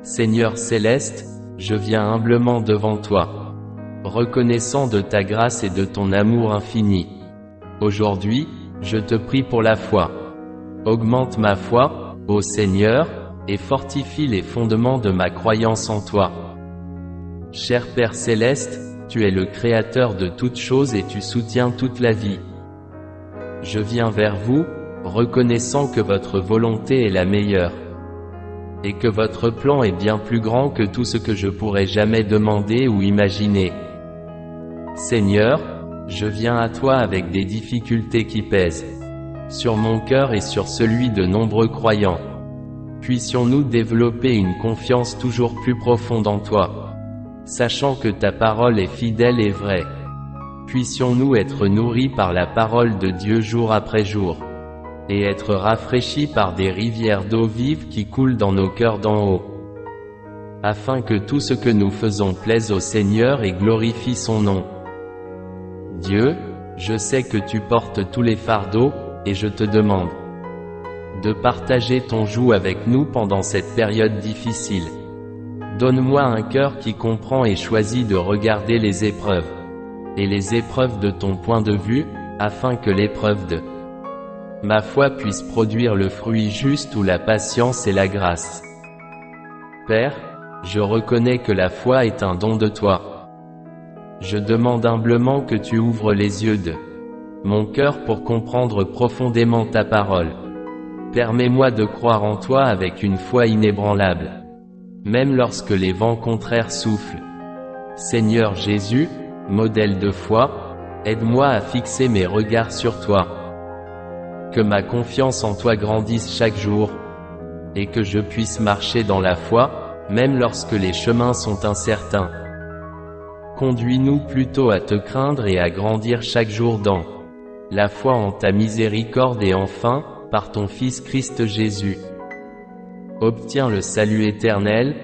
Seigneur céleste, je viens humblement devant toi, reconnaissant de ta grâce et de ton amour infini. Aujourd'hui, je te prie pour la foi. Augmente ma foi, ô Seigneur, et fortifie les fondements de ma croyance en toi. Cher Père céleste, tu es le créateur de toutes choses et tu soutiens toute la vie. Je viens vers vous, reconnaissant que votre volonté est la meilleure, et que votre plan est bien plus grand que tout ce que je pourrais jamais demander ou imaginer. Seigneur, je viens à toi avec des difficultés qui pèsent sur mon cœur et sur celui de nombreux croyants. Puissions-nous développer une confiance toujours plus profonde en toi, sachant que ta parole est fidèle et vraie. Puissions-nous être nourris par la parole de Dieu jour après jour, et être rafraîchis par des rivières d'eau vive qui coulent dans nos cœurs d'en haut, afin que tout ce que nous faisons plaise au Seigneur et glorifie son nom. Dieu, je sais que tu portes tous les fardeaux, et je te demande de partager ton joug avec nous pendant cette période difficile. Donne-moi un cœur qui comprend et choisit de regarder les épreuves, et les épreuves de ton point de vue, afin que l'épreuve de ma foi puisse produire le fruit juste ou la patience et la grâce. Père, je reconnais que la foi est un don de toi. Je demande humblement que tu ouvres les yeux de mon cœur pour comprendre profondément ta parole. Permets-moi de croire en toi avec une foi inébranlable, même lorsque les vents contraires soufflent. Seigneur Jésus, modèle de foi, aide-moi à fixer mes regards sur toi. Que ma confiance en toi grandisse chaque jour, et que je puisse marcher dans la foi, même lorsque les chemins sont incertains. Conduis-nous plutôt à te craindre et à grandir chaque jour dans la foi en ta miséricorde et enfin, par ton Fils Christ Jésus. Obtiens le salut éternel,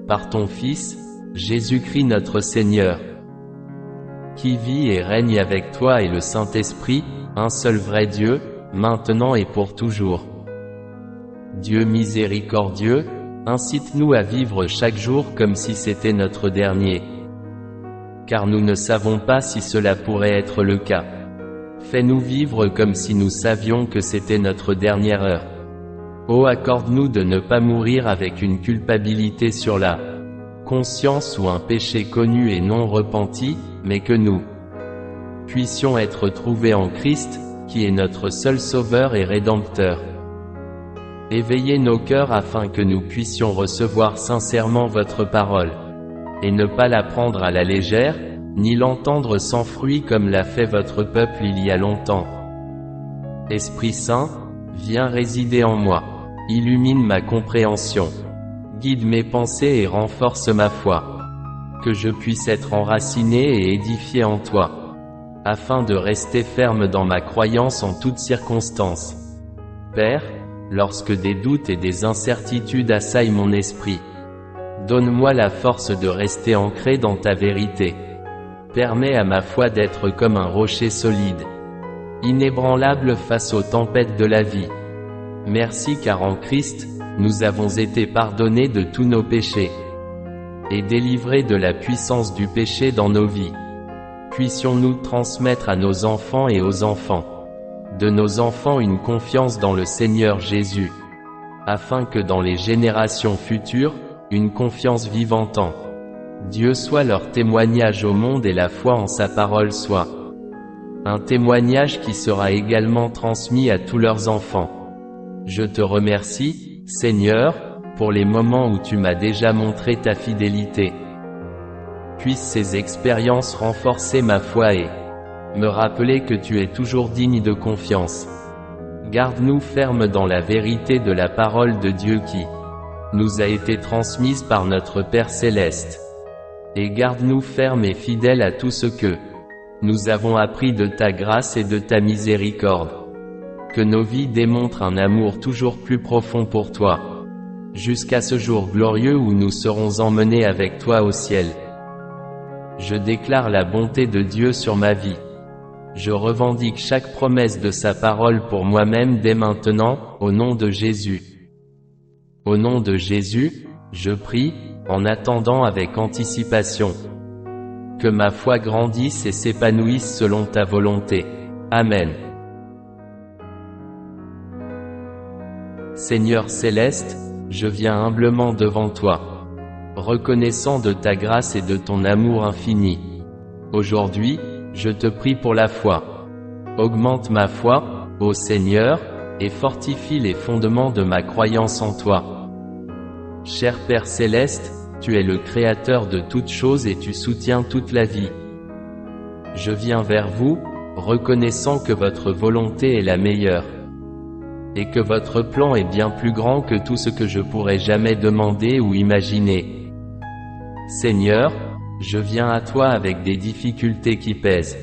par ton Fils, Jésus-Christ notre Seigneur, qui vit et règne avec toi et le Saint-Esprit, un seul vrai Dieu, maintenant et pour toujours. Dieu miséricordieux, incite-nous à vivre chaque jour comme si c'était notre dernier, car nous ne savons pas si cela pourrait être le cas. Fais-nous vivre comme si nous savions que c'était notre dernière heure. Oh, accorde-nous de ne pas mourir avec une culpabilité sur la conscience ou un péché connu et non repenti, mais que nous puissions être trouvés en Christ, qui est notre seul Sauveur et Rédempteur. Éveillez nos cœurs afin que nous puissions recevoir sincèrement votre parole, et ne pas la prendre à la légère, ni l'entendre sans fruit comme l'a fait votre peuple il y a longtemps. Esprit Saint, viens résider en moi, illumine ma compréhension, guide mes pensées et renforce ma foi, que je puisse être enraciné et édifié en toi, afin de rester ferme dans ma croyance en toutes circonstances. Père, lorsque des doutes et des incertitudes assaillent mon esprit, donne-moi la force de rester ancré dans ta vérité. Permets à ma foi d'être comme un rocher solide, inébranlable face aux tempêtes de la vie. Merci car en Christ, nous avons été pardonnés de tous nos péchés, et délivrés de la puissance du péché dans nos vies. Puissions-nous transmettre à nos enfants et aux enfants de nos enfants une confiance dans le Seigneur Jésus, afin que dans les générations futures, une confiance vivante en Dieu soit leur témoignage au monde et la foi en sa parole soit un témoignage qui sera également transmis à tous leurs enfants. Je te remercie, Seigneur, pour les moments où tu m'as déjà montré ta fidélité. Puissent ces expériences renforcer ma foi et me rappeler que tu es toujours digne de confiance. Garde-nous fermes dans la vérité de la parole de Dieu qui nous a été transmise par notre Père Céleste. Et garde-nous fermes et fidèles à tout ce que nous avons appris de ta grâce et de ta miséricorde. Que nos vies démontrent un amour toujours plus profond pour toi, jusqu'à ce jour glorieux où nous serons emmenés avec toi au ciel. Je déclare la bonté de Dieu sur ma vie. Je revendique chaque promesse de sa parole pour moi-même dès maintenant, au nom de Jésus. Au nom de Jésus, Je prie, en attendant avec anticipation, que ma foi grandisse et s'épanouisse selon ta volonté. Amen. Seigneur céleste, je viens humblement devant toi, reconnaissant de ta grâce et de ton amour infini. Aujourd'hui, je te prie pour la foi. Augmente ma foi, ô Seigneur, et fortifie les fondements de ma croyance en toi. Cher Père céleste, tu es le Créateur de toutes choses et tu soutiens toute la vie. Je viens vers vous, reconnaissant que votre volonté est la meilleure, et que votre plan est bien plus grand que tout ce que je pourrais jamais demander ou imaginer. Seigneur, je viens à toi avec des difficultés qui pèsent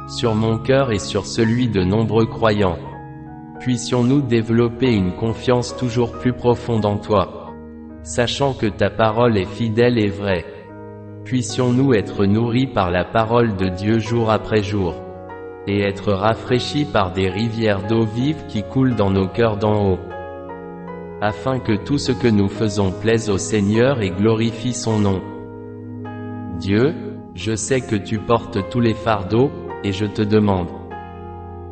sur mon cœur et sur celui de nombreux croyants. Puissions-nous développer une confiance toujours plus profonde en toi, sachant que ta parole est fidèle et vraie. Puissions-nous être nourris par la parole de Dieu jour après jour, et être rafraîchis par des rivières d'eau vive qui coulent dans nos cœurs d'en haut, afin que tout ce que nous faisons plaise au Seigneur et glorifie son nom. Dieu, je sais que tu portes tous les fardeaux, et je te demande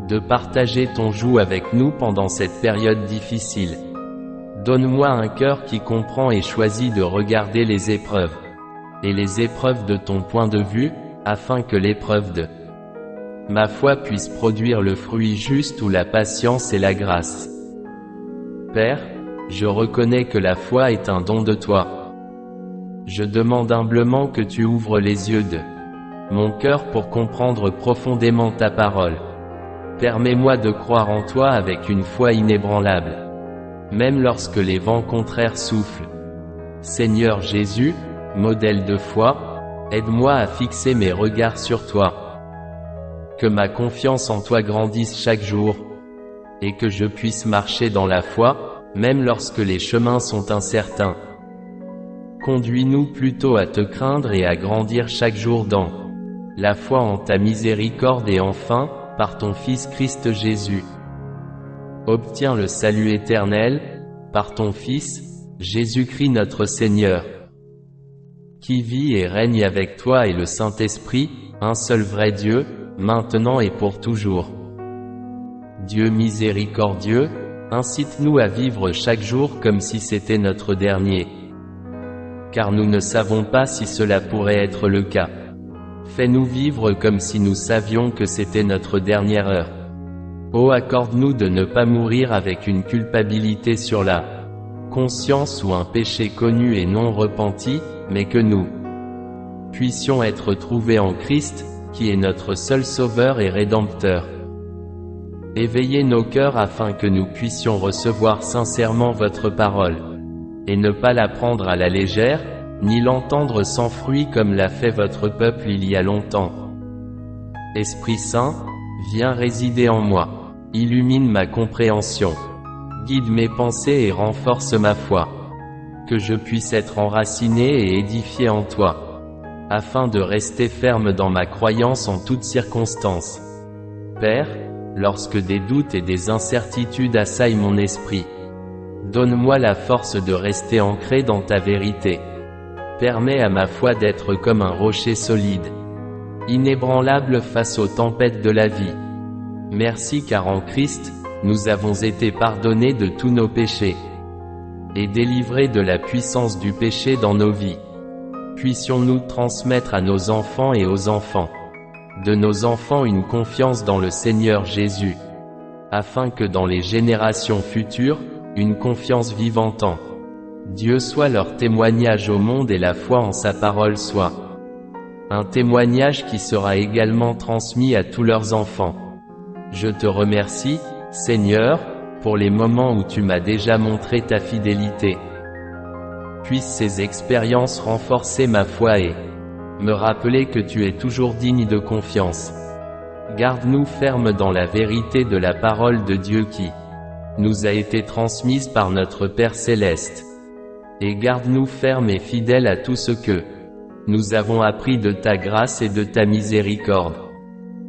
de partager ton joug avec nous pendant cette période difficile. Donne-moi un cœur qui comprend et choisit de regarder les épreuves, et les épreuves de ton point de vue, afin que l'épreuve de ma foi puisse produire le fruit juste ou la patience et la grâce. Père, je reconnais que la foi est un don de toi. Je demande humblement que tu ouvres les yeux de mon cœur pour comprendre profondément ta parole. Permets-moi de croire en toi avec une foi inébranlable, même lorsque les vents contraires soufflent. Seigneur Jésus, modèle de foi, aide-moi à fixer mes regards sur toi. Que ma confiance en toi grandisse chaque jour, et que je puisse marcher dans la foi, même lorsque les chemins sont incertains. Conduis-nous plutôt à te craindre et à grandir chaque jour dans la foi en ta miséricorde et enfin, par ton Fils Christ Jésus. Obtiens le salut éternel, par ton Fils, Jésus-Christ notre Seigneur, qui vit et règne avec toi et le Saint-Esprit, un seul vrai Dieu, maintenant et pour toujours. Dieu miséricordieux, incite-nous à vivre chaque jour comme si c'était notre dernier, car nous ne savons pas si cela pourrait être le cas. Fais-nous vivre comme si nous savions que c'était notre dernière heure. Oh, accorde-nous de ne pas mourir avec une culpabilité sur la conscience ou un péché connu et non repenti, mais que nous puissions être trouvés en Christ, qui est notre seul Sauveur et Rédempteur. Éveillez nos cœurs afin que nous puissions recevoir sincèrement votre parole, et ne pas la prendre à la légère, ni l'entendre sans fruit comme l'a fait votre peuple il y a longtemps. Esprit Saint, viens résider en moi, illumine ma compréhension, guide mes pensées et renforce ma foi, que je puisse être enraciné et édifié en toi, afin de rester ferme dans ma croyance en toutes circonstances. Père, lorsque des doutes et des incertitudes assaillent mon esprit, donne-moi la force de rester ancré dans ta vérité. Permets à ma foi d'être comme un rocher solide, inébranlable face aux tempêtes de la vie. Merci car en Christ, nous avons été pardonnés de tous nos péchés, et délivrés de la puissance du péché dans nos vies. Puissions-nous transmettre à nos enfants et aux enfants de nos enfants une confiance dans le Seigneur Jésus, afin que dans les générations futures, une confiance vivante en Dieu soit leur témoignage au monde et la foi en sa parole soit un témoignage qui sera également transmis à tous leurs enfants. Je te remercie, Seigneur, pour les moments où tu m'as déjà montré ta fidélité. Puissent ces expériences renforcer ma foi et me rappeler que tu es toujours digne de confiance. Garde-nous fermes dans la vérité de la parole de Dieu qui nous a été transmise par notre Père Céleste. Et garde-nous fermes et fidèles à tout ce que nous avons appris de ta grâce et de ta miséricorde.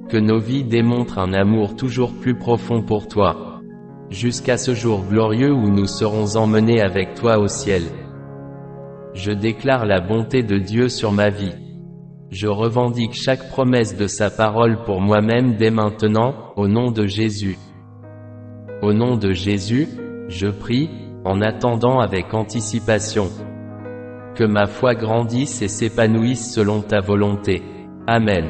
Que nos vies démontrent un amour toujours plus profond pour toi, jusqu'à ce jour glorieux où nous serons emmenés avec toi au ciel. Je déclare la bonté de Dieu sur ma vie. Je revendique chaque promesse de sa parole pour moi-même dès maintenant, au nom de Jésus. Au nom de Jésus, je prie, en attendant avec anticipation. Que ma foi grandisse et s'épanouisse selon ta volonté. Amen.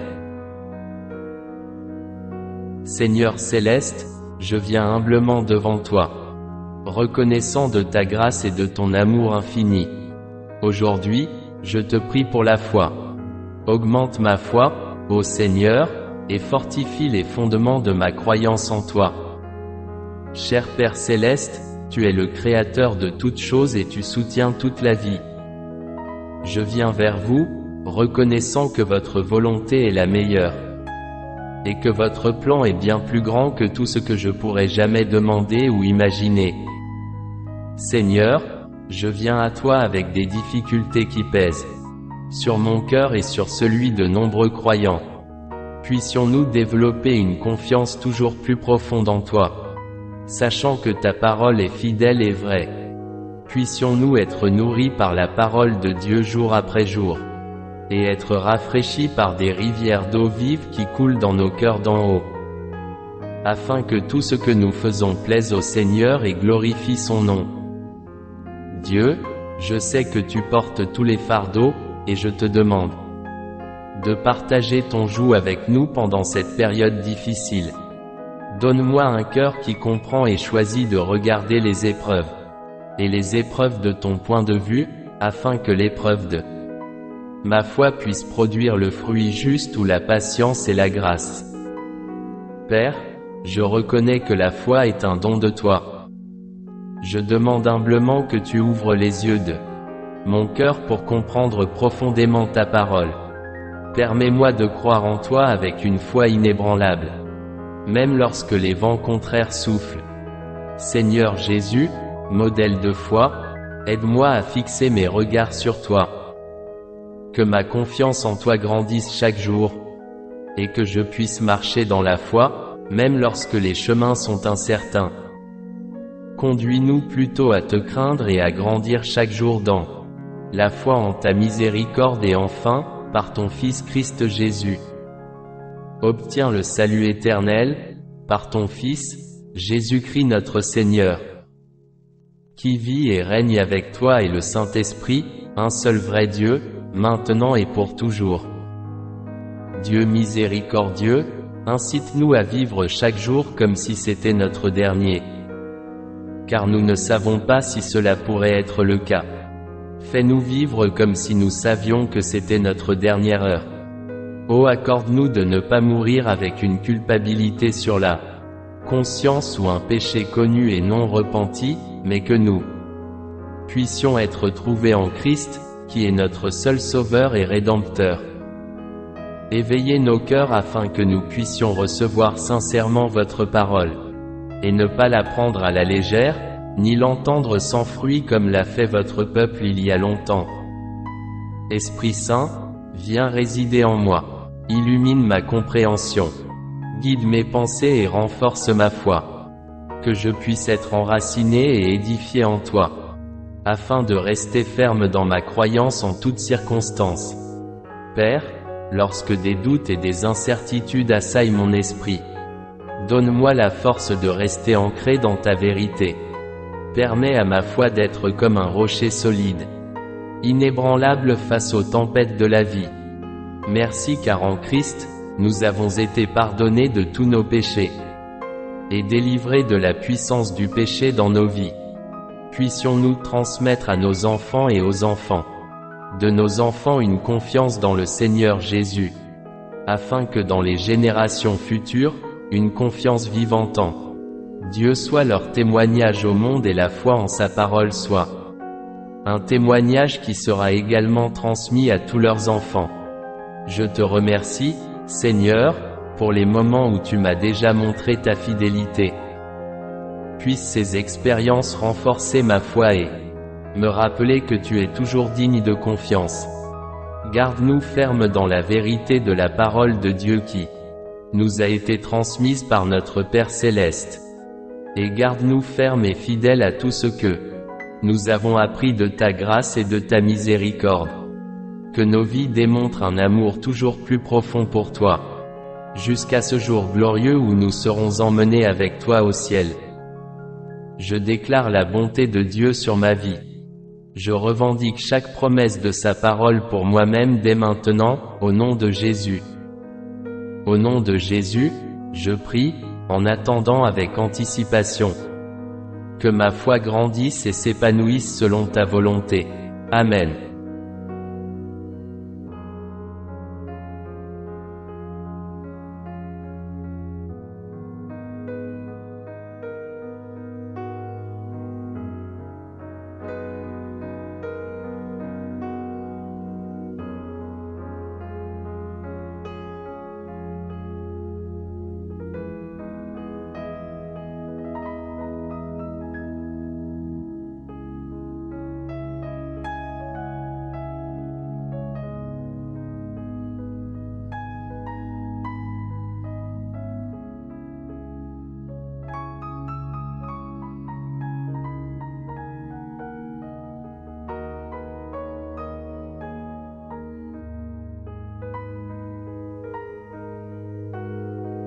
Seigneur céleste, je viens humblement devant toi, reconnaissant de ta grâce et de ton amour infini. Aujourd'hui, je te prie pour la foi. Augmente ma foi, ô Seigneur, et fortifie les fondements de ma croyance en toi. Cher Père céleste, tu es le Créateur de toutes choses et tu soutiens toute la vie. Je viens vers vous, reconnaissant que votre volonté est la meilleure, et que votre plan est bien plus grand que tout ce que je pourrais jamais demander ou imaginer. Seigneur, je viens à toi avec des difficultés qui pèsent sur mon cœur et sur celui de nombreux croyants. Puissions-nous développer une confiance toujours plus profonde en toi, sachant que ta parole est fidèle et vraie. Puissions-nous être nourris par la parole de Dieu jour après jour, et être rafraîchis par des rivières d'eau vive qui coulent dans nos cœurs d'en haut, afin que tout ce que nous faisons plaise au Seigneur et glorifie son nom. Dieu, je sais que tu portes tous les fardeaux, et je te demande de partager ton joug avec nous pendant cette période difficile. Donne-moi un cœur qui comprend et choisit de regarder les épreuves, et les épreuves de ton point de vue, afin que l'épreuve de ma foi puisse produire le fruit juste ou la patience et la grâce. Père, je reconnais que la foi est un don de toi. Je demande humblement que tu ouvres les yeux de mon cœur pour comprendre profondément ta parole. Permets-moi de croire en toi avec une foi inébranlable, même lorsque les vents contraires soufflent. Seigneur Jésus, modèle de foi, aide-moi à fixer mes regards sur toi. Que ma confiance en toi grandisse chaque jour, et que je puisse marcher dans la foi, même lorsque les chemins sont incertains. Conduis-nous plutôt à te craindre et à grandir chaque jour dans la foi en ta miséricorde et enfin, par ton Fils Christ Jésus. Obtiens le salut éternel, par ton Fils, Jésus-Christ notre Seigneur, qui vit et règne avec toi et le Saint-Esprit, un seul vrai Dieu, maintenant et pour toujours. Dieu miséricordieux, incite-nous à vivre chaque jour comme si c'était notre dernier, car nous ne savons pas si cela pourrait être le cas. Fais-nous vivre comme si nous savions que c'était notre dernière heure. Oh, accorde-nous de ne pas mourir avec une culpabilité sur la conscience ou un péché connu et non repenti, mais que nous puissions être trouvés en Christ, qui est notre seul Sauveur et Rédempteur. Éveillez nos cœurs afin que nous puissions recevoir sincèrement votre parole, et ne pas la prendre à la légère, ni l'entendre sans fruit comme l'a fait votre peuple il y a longtemps. Esprit Saint, viens résider en moi, illumine ma compréhension, guide mes pensées et renforce ma foi, que je puisse être enraciné et édifié en toi, afin de rester ferme dans ma croyance en toutes circonstances. Père, lorsque des doutes et des incertitudes assaillent mon esprit, donne-moi la force de rester ancré dans ta vérité. Permets à ma foi d'être comme un rocher solide, inébranlable face aux tempêtes de la vie. Merci car en Christ, nous avons été pardonnés de tous nos péchés, et délivrés de la puissance du péché dans nos vies. Puissions-nous transmettre à nos enfants et aux enfants de nos enfants une confiance dans le Seigneur Jésus, afin que dans les générations futures, une confiance vivante en Dieu soit leur témoignage au monde et la foi en sa parole soit un témoignage qui sera également transmis à tous leurs enfants. Je te remercie, Seigneur, pour les moments où tu m'as déjà montré ta fidélité. Puissent ces expériences renforcer ma foi et me rappeler que tu es toujours digne de confiance. Garde-nous fermes dans la vérité de la parole de Dieu qui nous a été transmise par notre Père Céleste. Et garde-nous fermes et fidèles à tout ce que Nous avons appris de ta grâce et de ta miséricorde. Que nos vies démontrent un amour toujours plus profond pour toi. Jusqu'à ce jour glorieux où nous serons emmenés avec toi au ciel. Je déclare la bonté de Dieu sur ma vie. Je revendique chaque promesse de sa parole pour moi-même dès maintenant, au nom de Jésus. Au nom de Jésus, je prie, en attendant avec anticipation. Que ma foi grandisse et s'épanouisse selon ta volonté. Amen.